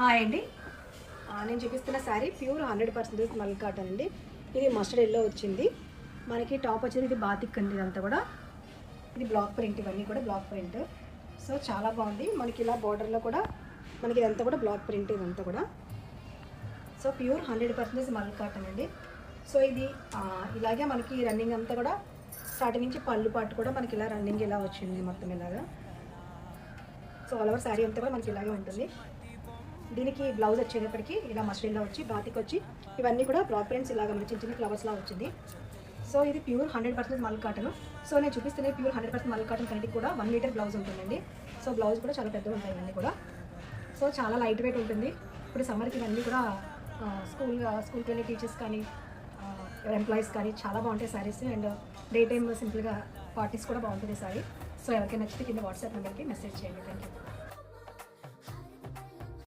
Hi అండి. నేను చూపిస్తున్న శారీ ప్యూర్ 100% మల్ కాటన్ అండి. ఇది మస్టర్డ్ ఎల్లో వచ్చింది. మనకి టాప్ వచ్చేది ఇది బాతిక్ అండి. ఇదంతా కూడా ఇది బ్లాక్ ప్రింట్, ఇవన్నీ కూడా బ్లాక్ ప్రింట్. సో చాలా బాగుంది. మనకి ఇలా బార్డర్లో కూడా మనకి ఇదంతా కూడా బ్లాక్ ప్రింట్, ఇదంతా కూడా. సో ప్యూర్ 100% మల్ కాటన్ అండి. సో ఇది ఇలాగే మనకి రన్నింగ్ అంతా కూడా స్టార్టింగ్ నుంచి పళ్ళు పాటు కూడా మనకి ఇలా రన్నింగ్ ఇలా వచ్చింది మొత్తం ఇలాగా. సో ఆల్ ఓవర్ శారీ అంతా కూడా మనకి ఇలాగే ఉంటుంది. దీనికి బ్లౌజ్ వచ్చేటప్పటికి ఇలా మస్టర్డ్లో వచ్చి బాతిక్ వచ్చి ఇవన్నీ కూడా బ్లాక్ ప్రింట్స్ ఇలాగ చిన్న చిన్న ఫ్లవర్స్లా వచ్చింది. సో ఇది ప్యూర్ 100% మల్ కాటన్. సో నేను చూపిస్తున్న ప్యూర్ 100% మల్ కాటన్ కన్నిటికి కూడా 1 మీటర్ బ్లౌజ్ ఉంటుందండి. సో బ్లౌజ్ కూడా చాలా పెద్దగా ఉంటాయి ఇవన్నీ కూడా. సో చాలా లైట్ వెయిట్ ఉంటుంది. ఇప్పుడు సమ్మర్కి ఇవన్నీ కూడా స్కూల్కి వెళ్ళే టీచర్స్ కానీ ఎంప్లాయీస్ కానీ చాలా బాగుంటాయి శారీస్. అండ్ డే టైమ్ సింపుల్గా పార్టీస్ కూడా బాగుంటుంది శారీ. సో ఎవరికైనా నచ్చితే కింద వాట్సాప్ నెంబర్కి మెసేజ్ చేయండి. Thank you.